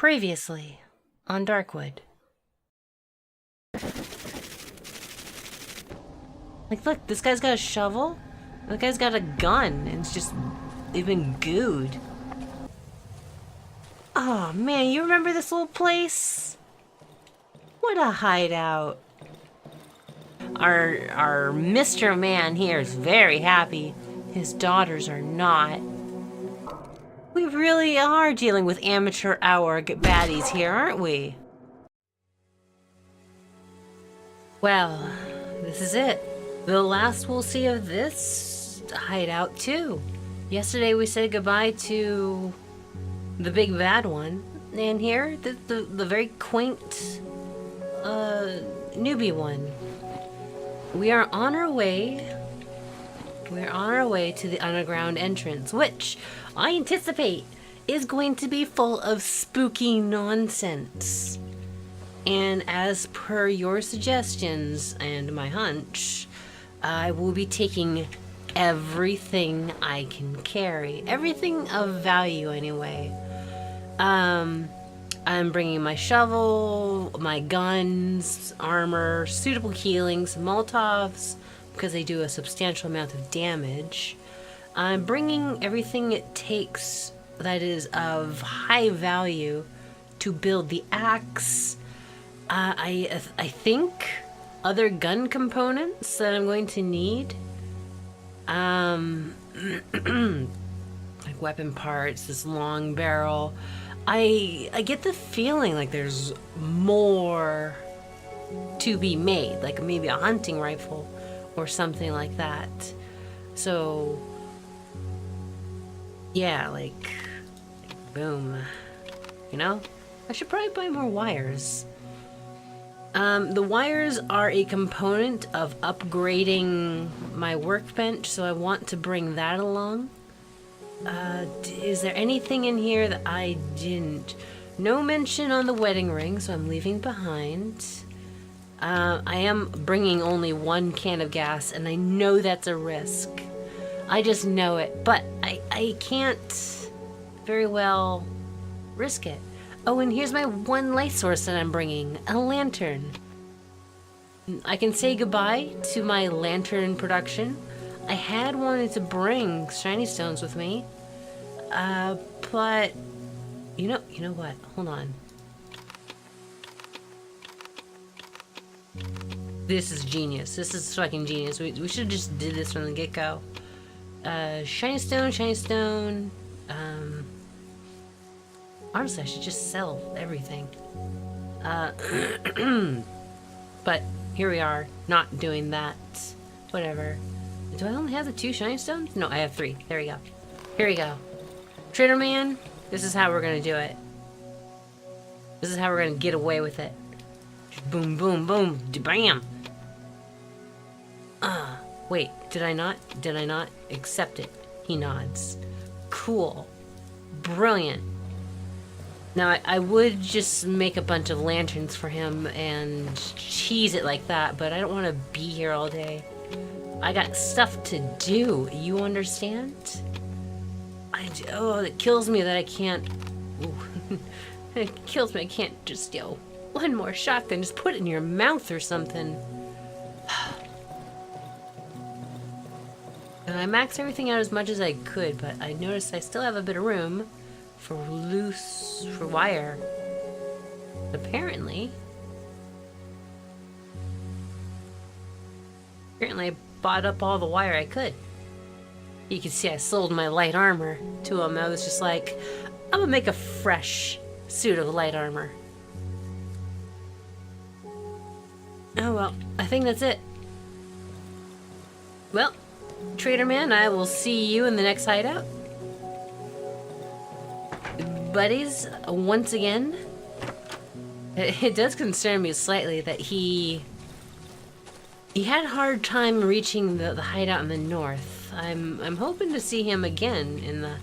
Previously on Darkwood. Like, look, this guy's got a shovel. That guy's got a gun, and it's just even gooed. Oh man, you remember this little place? What a hideout. Our Mr. Man here is very happy. His daughters are not. We really are dealing with amateur hour baddies here, aren't we? Well, this is it. The last we'll see of this hideout too. Yesterday we said goodbye to the big bad one, and here the very quaint newbie one. We are on our way. We're on our way to the underground entrance, which I anticipate is going to be full of spooky nonsense. And as per your suggestions and my hunch, I will be taking everything I can carry. Everything of value, anyway. I'm bringing my shovel, my guns, armor, suitable healing, some Molotovs, because they do a substantial amount of damage. I'm bringing everything it takes that is of high value to build the axe. I think other gun components that I'm going to need. Like weapon parts, this long barrel. I get the feeling like there's more to be made, like maybe a hunting rifle or something like that. So yeah, like boom, you know? I should probably buy more wires. The wires are a component of upgrading my workbench, so I want to bring that along. Is there anything in here that I didn't? No mention on the wedding ring, so I'm leaving behind. I am bringing only one can of gas, and I know that's a risk. I just know it, but I can't very well risk it. Oh, and here's my one light source that I'm bringing, a lantern. I can say goodbye to my lantern production. I had wanted to bring shiny stones with me, but you know what? Hold on. This is genius. This is fucking genius. We should have just did this from the get-go. Shiny stone, shiny stone. Honestly, I should just sell everything. But here we are, not doing that. Whatever. Do I only have the 2 shiny stones? No, I have 3. There we go. Here we go. Trader man, this is how we're gonna do it. This is how we're gonna get away with it. Just boom, boom, boom, bam. Wait, did I not accept it? He nods. Cool. Brilliant. Now, I would just make a bunch of lanterns for him and cheese it like that, but I don't want to be here all day. I got stuff to do, you understand? Oh, it kills me that I can't... Ooh. It kills me I can't just, one more shotgun, just put it in your mouth or something. And I maxed everything out as much as I could, but I noticed I still have a bit of room for wire. Apparently I bought up all the wire I could. You can see I sold my light armor to him. I was just like, I'm gonna make a fresh suit of light armor. Oh well, I think that's it. Well, Trader man, I will see you in the next hideout. Buddies, once again, it does concern me slightly that he had a hard time reaching the hideout in the north. I'm hoping to see him again in the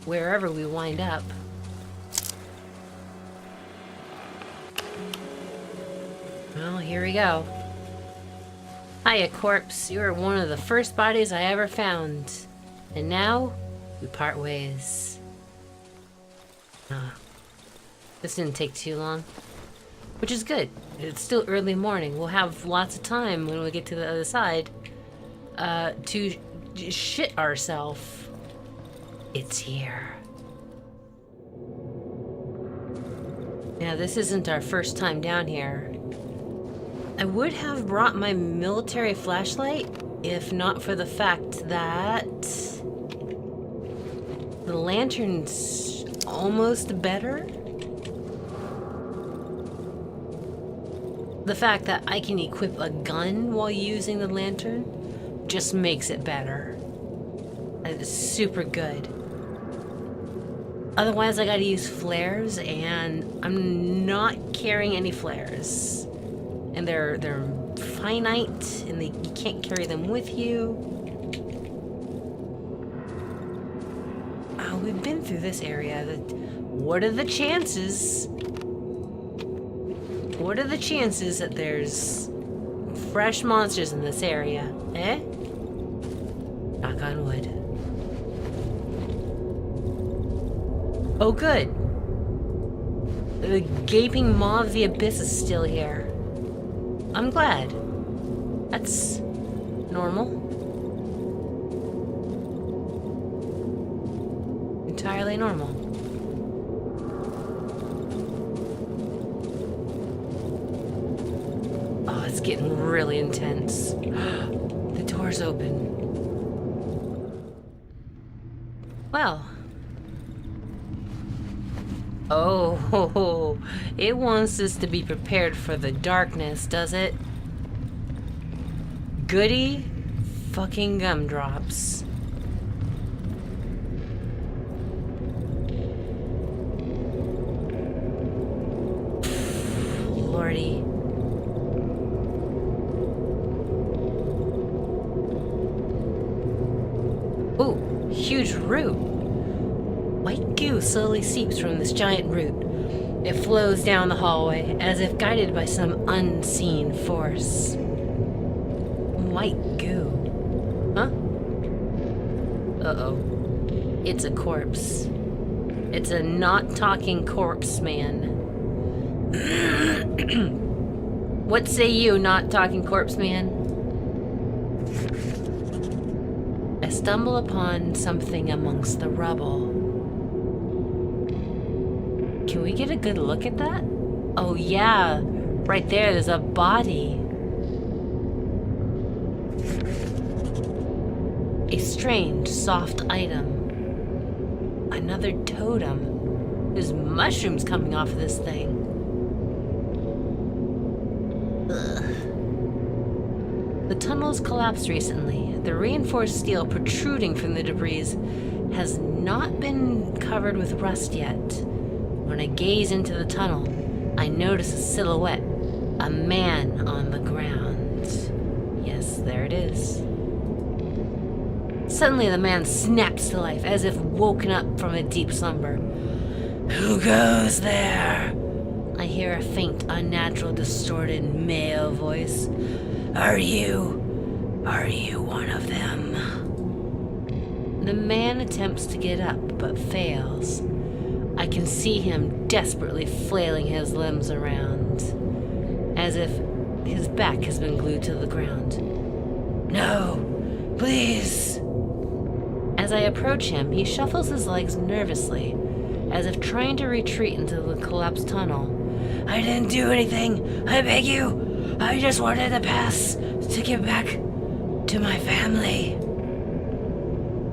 wherever we wind up. Well, here we go. Hiya, corpse. You are one of the first bodies I ever found, and now we part ways. This didn't take too long, which is good. It's still early morning. We'll have lots of time when we get to the other side to shit ourselves. It's here. Now, this isn't our first time down here. I would have brought my military flashlight if not for the fact that the lantern's almost better. The fact that I can equip a gun while using the lantern just makes it better. It's super good. Otherwise, I gotta use flares, and I'm not carrying any flares. And they're finite, and you can't carry them with you. Oh, we've been through this area. What are the chances? What are the chances that there's fresh monsters in this area? Eh? Knock on wood. Oh, good. The gaping maw of the abyss is still here. I'm glad. That's normal. Entirely normal. Oh, it's getting really intense. The door's open. Well. Oh, it wants us to be prepared for the darkness, does it? Goody fucking gumdrops. Lordy. Ooh, huge root. White goo slowly seeps from this giant root. It flows down the hallway as if guided by some unseen force. White goo. Huh? Uh-oh. It's a corpse. It's a not-talking corpse man. What say you, not-talking corpse man? I stumble upon something amongst the rubble. Can we get a good look at that? Oh yeah, right there's a body. A strange, soft item. Another totem. There's mushrooms coming off of this thing. Ugh. The tunnel's collapsed recently. The reinforced steel protruding from the debris has not been covered with rust yet. When I gaze into the tunnel, I notice a silhouette, a man on the ground. Yes, there it is. Suddenly the man snaps to life, as if woken up from a deep slumber. Who goes there? I hear a faint, unnatural, distorted male voice. Are you one of them? The man attempts to get up, but fails. I can see him desperately flailing his limbs around, as if his back has been glued to the ground. No, please. As I approach him, he shuffles his legs nervously, as if trying to retreat into the collapsed tunnel. I didn't do anything, I beg you. I just wanted to pass to get back to my family.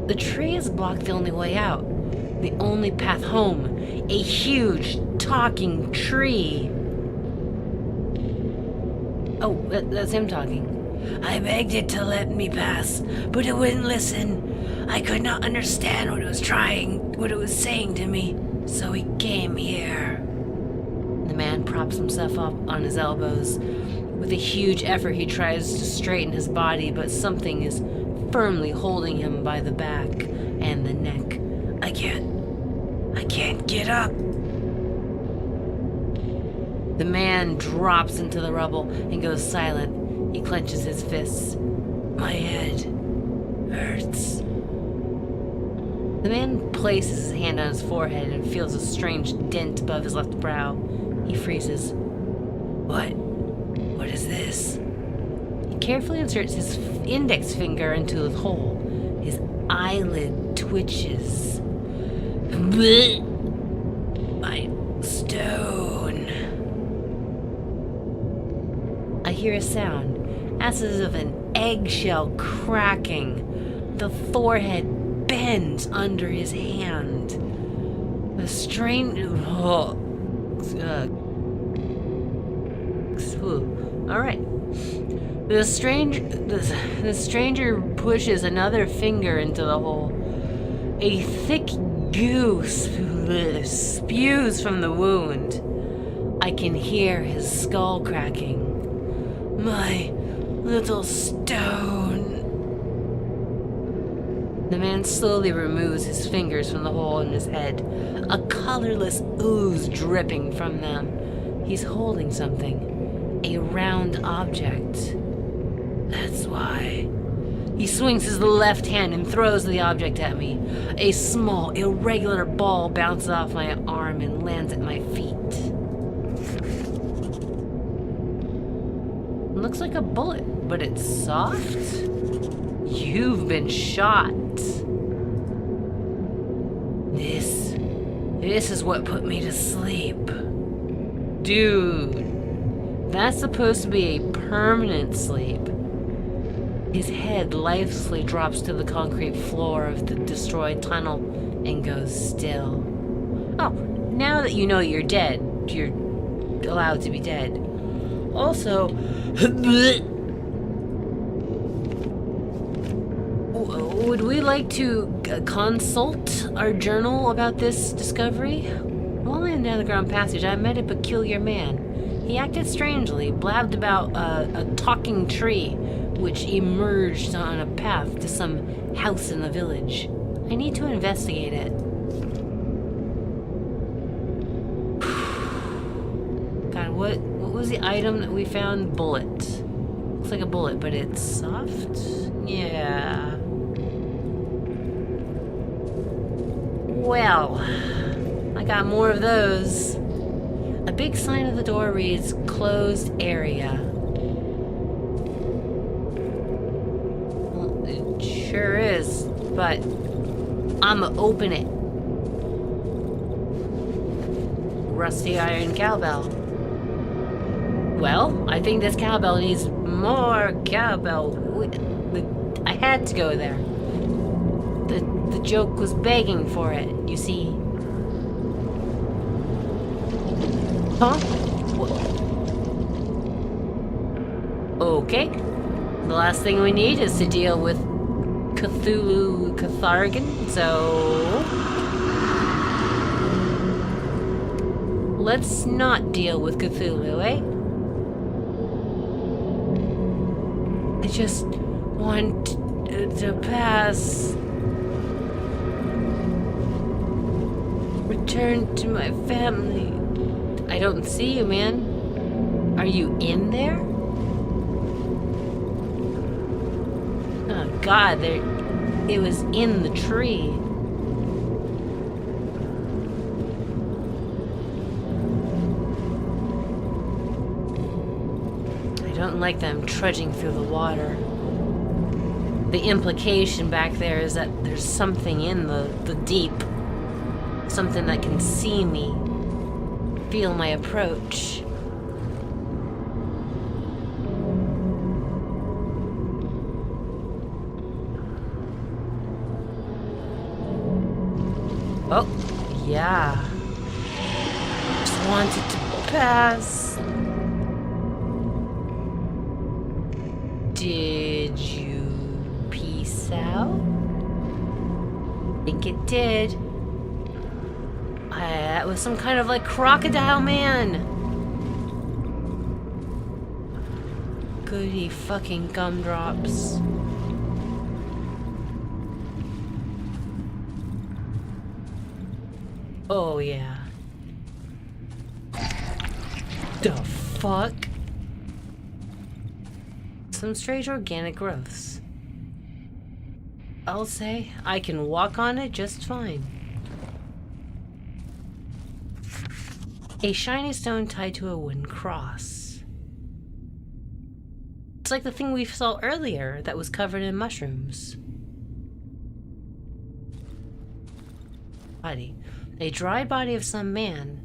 The tree has blocked the only way out, the only path home. A huge, talking tree. Oh, that's him talking. I begged it to let me pass, but it wouldn't listen. I could not understand what it was saying to me, so he came here. The man props himself up on his elbows. With a huge effort, he tries to straighten his body, but something is firmly holding him by the back and the neck. I can't get up. The man drops into the rubble and goes silent. He clenches his fists. My head hurts. The man places his hand on his forehead and feels a strange dent above his left brow. He freezes. What? What is this? He carefully inserts his index finger into the hole. His eyelid twitches. Blech! My stone. I hear a sound, as of an eggshell cracking. The forehead bends under his hand. The strange... Alright. The stranger pushes another finger into the hole. A thick goose spews from the wound. I can hear his skull cracking. My little stone. The man slowly removes his fingers from the hole in his head, a colorless ooze dripping from them. He's holding something. A round object. That's why. He swings his left hand and throws the object at me. A small, irregular ball bounces off my arm and lands at my feet. Looks like a bullet, but it's soft? You've been shot. This is what put me to sleep. Dude. That's supposed to be a permanent sleep. His head lifelessly drops to the concrete floor of the destroyed tunnel and goes still. Oh, now that you know you're dead, you're allowed to be dead. Also, would we like to consult our journal about this discovery? While in the underground passage, I met a peculiar man. He acted strangely, blabbed about a talking tree, which emerged on a path to some house in the village. I need to investigate it. God, what was the item that we found? Bullet. Looks like a bullet, but it's soft? Yeah. Well, I got more of those. A big sign of the door reads, closed area. Well, it sure is, but I'ma open it. Rusty iron cowbell. Well, I think this cowbell needs more cowbell. I had to go there. The joke was begging for it, you see. Huh? What? Okay. The last thing we need is to deal with Cathargan, so... let's not deal with Cthulhu, eh? I just want to pass. Return to my family. I don't see you, man. Are you in there? Oh, God, it was in the tree. I don't like them trudging through the water. The implication back there is that there's something in the deep. Something that can see me. Feel my approach. Oh, yeah. Just wanted to pass. Did you peace out? Think it did. That was some kind of like crocodile man. Goody fucking gumdrops. Oh yeah. The fuck? Some strange organic growths. I'll say I can walk on it just fine. A shiny stone tied to a wooden cross. It's like the thing we saw earlier that was covered in mushrooms. Body. A dry body of some man.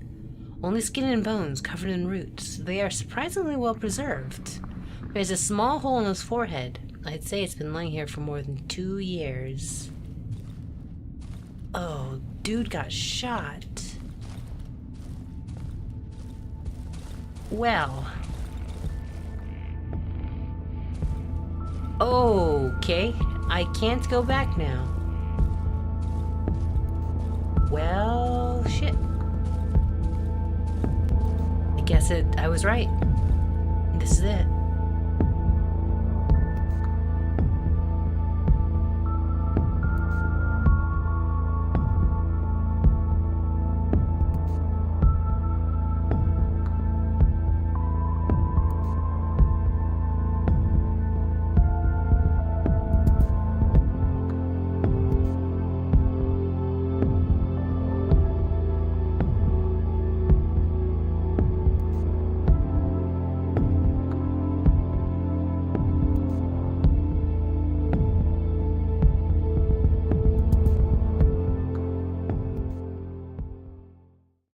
Only skin and bones covered in roots. They are surprisingly well preserved. There's a small hole in his forehead. I'd say it's been lying here for more than 2 years. Oh, dude got shot. Well. Okay, I can't go back now. Well, shit. I guess I was right. This is it.